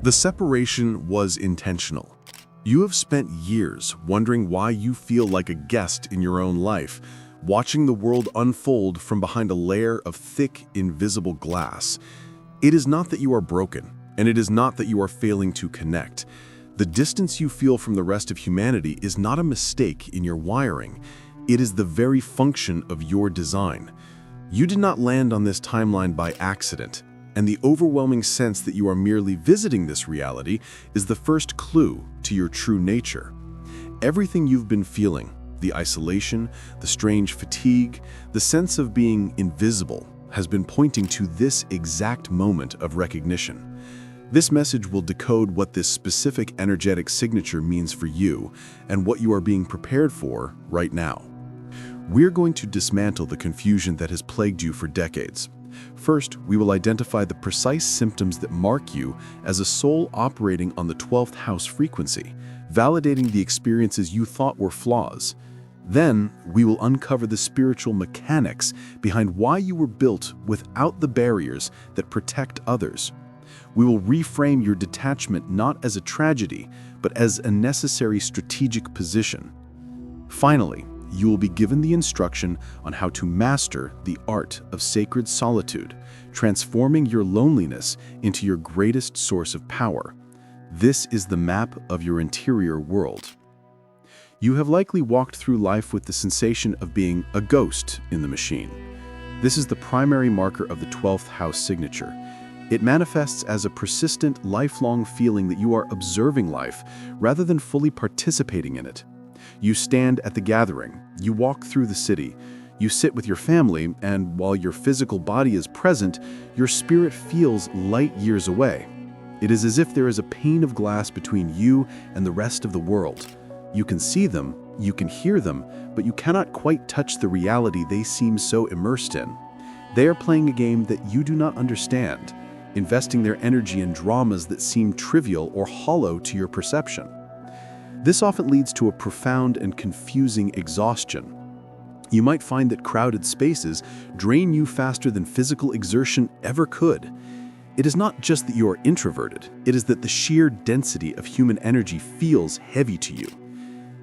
The separation was intentional. You have spent years wondering why you feel like a guest in your own life, watching the world unfold from behind a layer of thick, invisible glass. It is not that you are broken, and it is not that you are failing to connect. The distance you feel from the rest of humanity is not a mistake in your wiring. It is the very function of your design. You did not land on this timeline by accident, and the overwhelming sense that you are merely visiting this reality is the first clue to your true nature. Everything you've been feeling, the isolation, the strange fatigue, the sense of being invisible, has been pointing to this exact moment of recognition. This message will decode what this specific energetic signature means for you and what you are being prepared for right now. We're going to dismantle the confusion that has plagued you for decades. First, we will identify the precise symptoms that mark you as a soul operating on the 12th house frequency, validating the experiences you thought were flaws. Then, we will uncover the spiritual mechanics behind why you were built without the barriers that protect others. We will reframe your detachment not as a tragedy, but as a necessary strategic position. Finally, you will be given the instruction on how to master the art of sacred solitude, transforming your loneliness into your greatest source of power. This is the map of your interior world. You have likely walked through life with the sensation of being a ghost in the machine. This is the primary marker of the 12th house signature. It manifests as a persistent, lifelong feeling that you are observing life rather than fully participating in it. You stand at the gathering, you walk through the city, you sit with your family, and while your physical body is present, your spirit feels light years away. It is as if there is a pane of glass between you and the rest of the world. You can see them, you can hear them, but you cannot quite touch the reality they seem so immersed in. They are playing a game that you do not understand, investing their energy in dramas that seem trivial or hollow to your perception. This often leads to a profound and confusing exhaustion. You might find that crowded spaces drain you faster than physical exertion ever could. It is not just that you are introverted, it is that the sheer density of human energy feels heavy to you.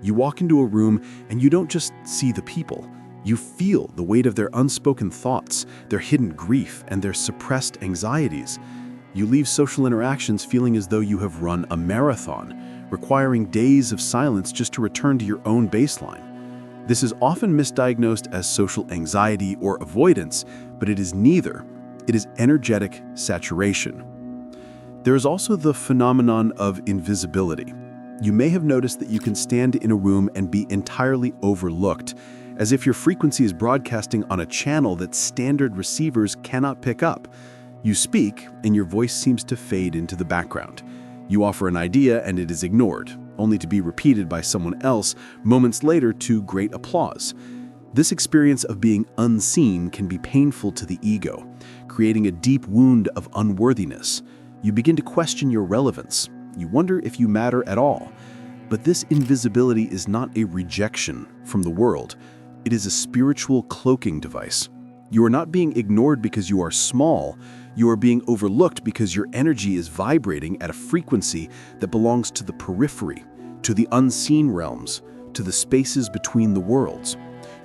You walk into a room and you don't just see the people. You feel the weight of their unspoken thoughts, their hidden grief, and their suppressed anxieties. You leave social interactions feeling as though you have run a marathon, requiring days of silence just to return to your own baseline. This is often misdiagnosed as social anxiety or avoidance, but it is neither. It is energetic saturation. There is also the phenomenon of invisibility. You may have noticed that you can stand in a room and be entirely overlooked, as if your frequency is broadcasting on a channel that standard receivers cannot pick up. You speak, and your voice seems to fade into the background. You offer an idea, and it is ignored, only to be repeated by someone else moments later to great applause. This experience of being unseen can be painful to the ego, creating a deep wound of unworthiness. You begin to question your relevance. You wonder if you matter at all. But this invisibility is not a rejection from the world. It is a spiritual cloaking device. You are not being ignored because you are small. You are being overlooked because your energy is vibrating at a frequency that belongs to the periphery, to the unseen realms, to the spaces between the worlds.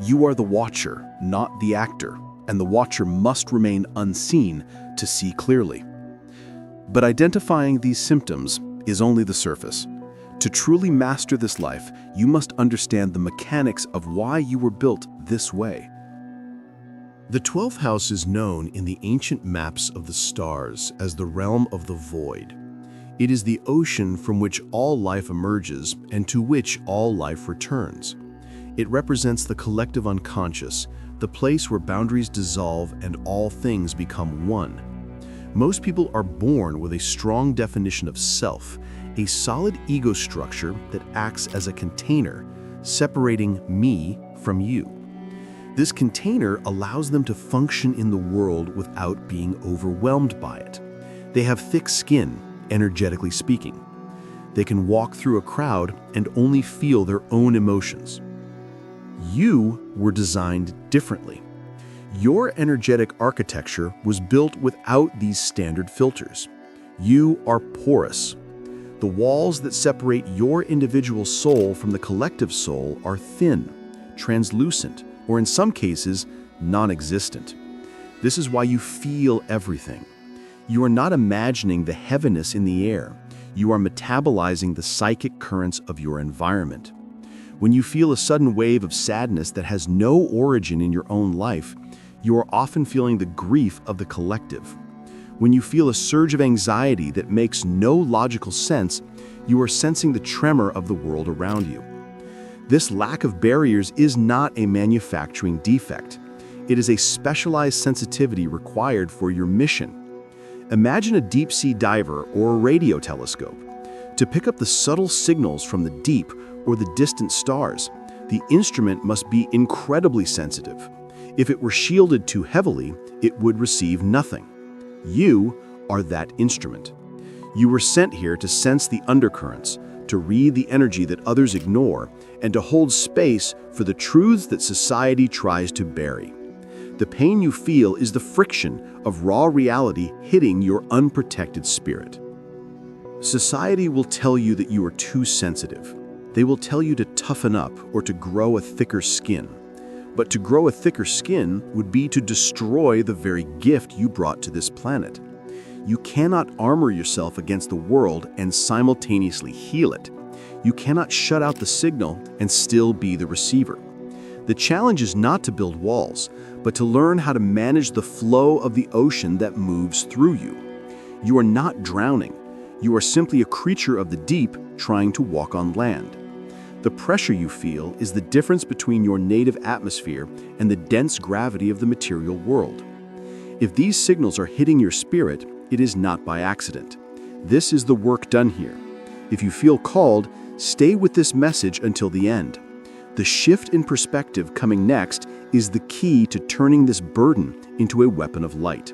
You are the watcher, not the actor, and the watcher must remain unseen to see clearly. But identifying these symptoms is only the surface. To truly master this life, you must understand the mechanics of why you were built this way. The 12th house is known in the ancient maps of the stars as the realm of the void. It is the ocean from which all life emerges and to which all life returns. It represents the collective unconscious, the place where boundaries dissolve and all things become one. Most people are born with a strong definition of self, a solid ego structure that acts as a container, separating me from you. This container allows them to function in the world without being overwhelmed by it. They have thick skin, energetically speaking. They can walk through a crowd and only feel their own emotions. You were designed differently. Your energetic architecture was built without these standard filters. You are porous. The walls that separate your individual soul from the collective soul are thin, translucent, or in some cases, non-existent. This is why you feel everything. You are not imagining the heaviness in the air. You are metabolizing the psychic currents of your environment. When you feel a sudden wave of sadness that has no origin in your own life, you are often feeling the grief of the collective. When you feel a surge of anxiety that makes no logical sense, you are sensing the tremor of the world around you. This lack of barriers is not a manufacturing defect. It is a specialized sensitivity required for your mission. Imagine a deep-sea diver or a radio telescope. To pick up the subtle signals from the deep or the distant stars, the instrument must be incredibly sensitive. If it were shielded too heavily, it would receive nothing. You are that instrument. You were sent here to sense the undercurrents, to read the energy that others ignore, and to hold space for the truths that society tries to bury. The pain you feel is the friction of raw reality hitting your unprotected spirit. Society will tell you that you are too sensitive. They will tell you to toughen up or to grow a thicker skin. But to grow a thicker skin would be to destroy the very gift you brought to this planet. You cannot armor yourself against the world and simultaneously heal it. You cannot shut out the signal and still be the receiver. The challenge is not to build walls, but to learn how to manage the flow of the ocean that moves through you. You are not drowning. You are simply a creature of the deep trying to walk on land. The pressure you feel is the difference between your native atmosphere and the dense gravity of the material world. If these signals are hitting your spirit, it is not by accident. This is the work done here. If you feel called, stay with this message until the end. The shift in perspective coming next is the key to turning this burden into a weapon of light.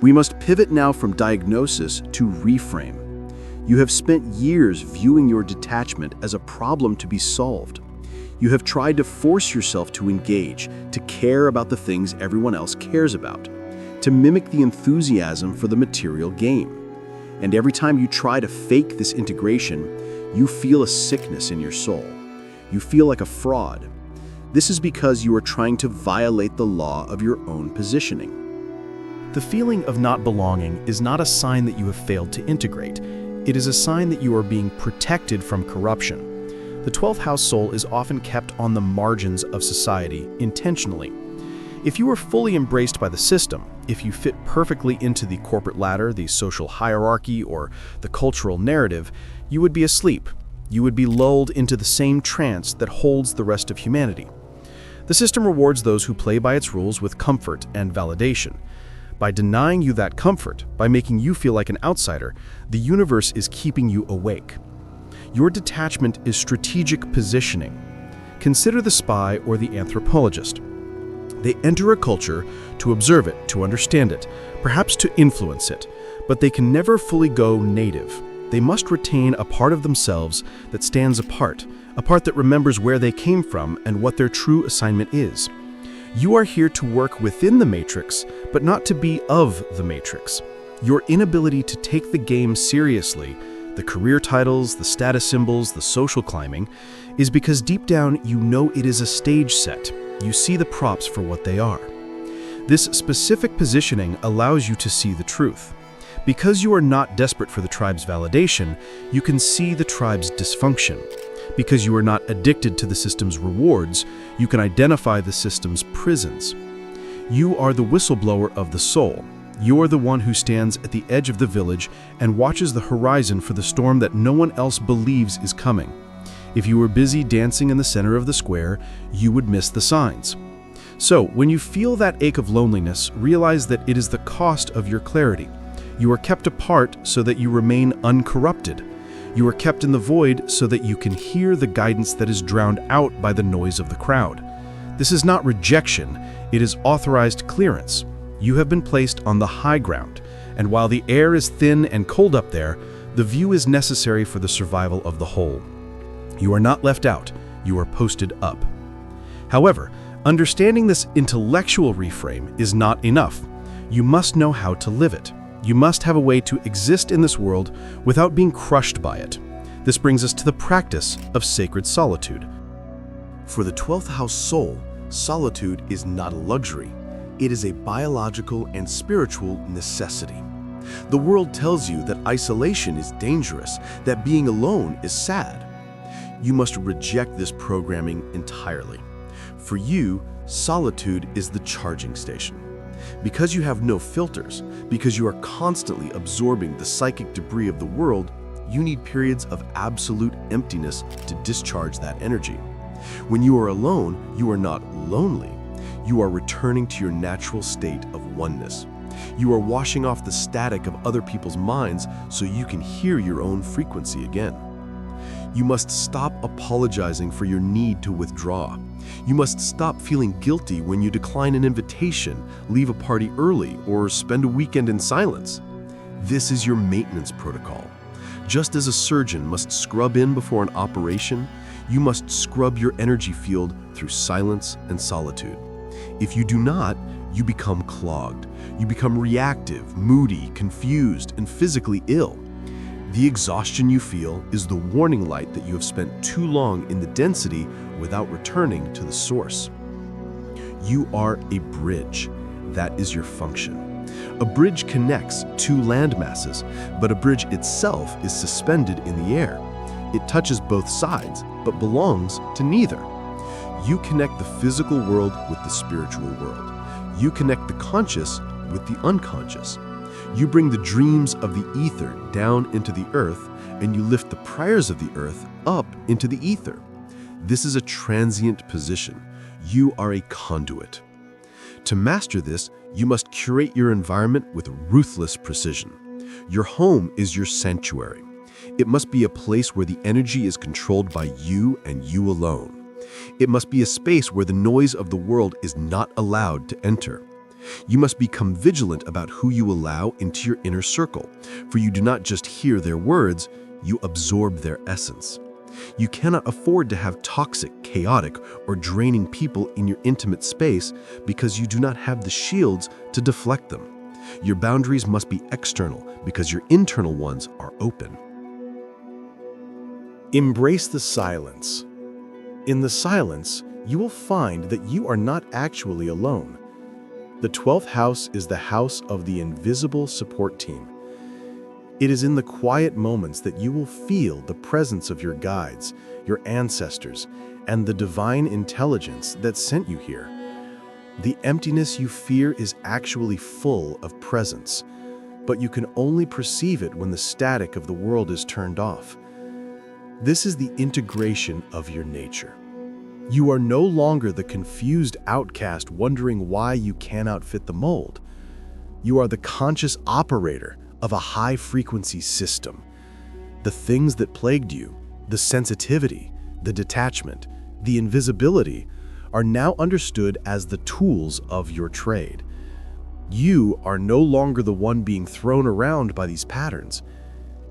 We must pivot now from diagnosis to reframe. You have spent years viewing your detachment as a problem to be solved. You have tried to force yourself to engage, to care about the things everyone else cares about, to mimic the enthusiasm for the material game. And every time you try to fake this integration, you feel a sickness in your soul. You feel like a fraud. This is because you are trying to violate the law of your own positioning. The feeling of not belonging is not a sign that you have failed to integrate. It is a sign that you are being protected from corruption. The 12th house soul is often kept on the margins of society intentionally. If you were fully embraced by the system, if you fit perfectly into the corporate ladder, the social hierarchy, or the cultural narrative, you would be asleep. You would be lulled into the same trance that holds the rest of humanity. The system rewards those who play by its rules with comfort and validation. By denying you that comfort, by making you feel like an outsider, the universe is keeping you awake. Your detachment is strategic positioning. Consider the spy or the anthropologist. They enter a culture to observe it, to understand it, perhaps to influence it, but they can never fully go native. They must retain a part of themselves that stands apart, a part that remembers where they came from and what their true assignment is. You are here to work within the matrix, but not to be of the matrix. Your inability to take the game seriously, the career titles, the status symbols, the social climbing, is because deep down you know it is a stage set. You see the props for what they are. This specific positioning allows you to see the truth. Because you are not desperate for the tribe's validation, you can see the tribe's dysfunction. Because you are not addicted to the system's rewards, you can identify the system's prisons. You are the whistleblower of the soul. You are the one who stands at the edge of the village and watches the horizon for the storm that no one else believes is coming. If you were busy dancing in the center of the square, you would miss the signs. So, when you feel that ache of loneliness, realize that it is the cost of your clarity. You are kept apart so that you remain uncorrupted. You are kept in the void so that you can hear the guidance that is drowned out by the noise of the crowd. This is not rejection, it is authorized clearance. You have been placed on the high ground, and while the air is thin and cold up there, the view is necessary for the survival of the whole. You are not left out, you are posted up. However, understanding this intellectual reframe is not enough. You must know how to live it. You must have a way to exist in this world without being crushed by it. This brings us to the practice of sacred solitude. For the 12th house soul, solitude is not a luxury. It is a biological and spiritual necessity. The world tells you that isolation is dangerous, that being alone is sad. You must reject this programming entirely. For you, solitude is the charging station. Because you have no filters, because you are constantly absorbing the psychic debris of the world, you need periods of absolute emptiness to discharge that energy. When you are alone, you are not lonely. You are returning to your natural state of oneness. You are washing off the static of other people's minds so you can hear your own frequency again. You must stop apologizing for your need to withdraw. You must stop feeling guilty when you decline an invitation, leave a party early, or spend a weekend in silence. This is your maintenance protocol. Just as a surgeon must scrub in before an operation, you must scrub your energy field through silence and solitude. If you do not, you become clogged. You become reactive, moody, confused, and physically ill. The exhaustion you feel is the warning light that you have spent too long in the density without returning to the source. You are a bridge. That is your function. A bridge connects two land masses, but a bridge itself is suspended in the air. It touches both sides, but belongs to neither. You connect the physical world with the spiritual world. You connect the conscious with the unconscious. You bring the dreams of the ether down into the earth, and you lift the prayers of the earth up into the ether. This is a transient position. You are a conduit. To master this, you must curate your environment with ruthless precision. Your home is your sanctuary. It must be a place where the energy is controlled by you and you alone. It must be a space where the noise of the world is not allowed to enter. You must become vigilant about who you allow into your inner circle, for you do not just hear their words, you absorb their essence. You cannot afford to have toxic, chaotic, or draining people in your intimate space because you do not have the shields to deflect them. Your boundaries must be external because your internal ones are open. Embrace the silence. In the silence, you will find that you are not actually alone. The 12th house is the house of the invisible support team. It is in the quiet moments that you will feel the presence of your guides, your ancestors, and the divine intelligence that sent you here. The emptiness you fear is actually full of presence, but you can only perceive it when the static of the world is turned off. This is the integration of your nature. You are no longer the confused outcast wondering why you cannot fit the mold. You are the conscious operator of a high-frequency system. The things that plagued you, the sensitivity, the detachment, the invisibility, are now understood as the tools of your trade. You are no longer the one being thrown around by these patterns.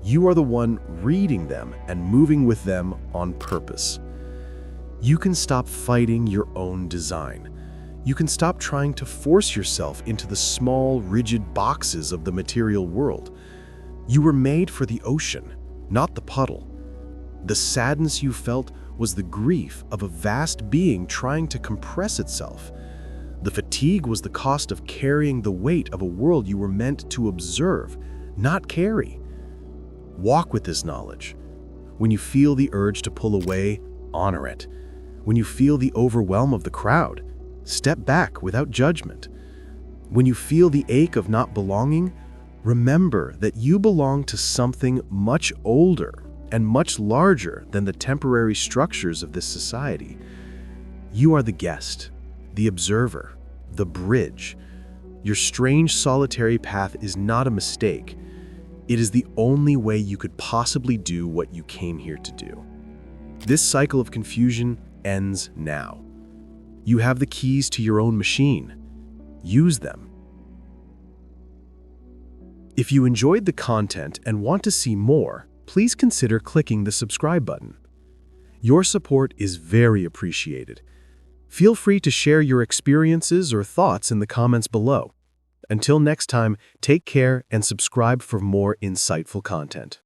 You are the one reading them and moving with them on purpose. You can stop fighting your own design. You can stop trying to force yourself into the small, rigid boxes of the material world. You were made for the ocean, not the puddle. The sadness you felt was the grief of a vast being trying to compress itself. The fatigue was the cost of carrying the weight of a world you were meant to observe, not carry. Walk with this knowledge. When you feel the urge to pull away, honor it. When you feel the overwhelm of the crowd, step back without judgment. When you feel the ache of not belonging, remember that you belong to something much older and much larger than the temporary structures of this society. You are the guest, the observer, the bridge. Your strange solitary path is not a mistake. It is the only way you could possibly do what you came here to do. This cycle of confusion ends now. You have the keys to your own machine. Use them. If you enjoyed the content and want to see more, please consider clicking the subscribe button. Your support is very appreciated. Feel free to share your experiences or thoughts in the comments below. Until next time, take care and subscribe for more insightful content.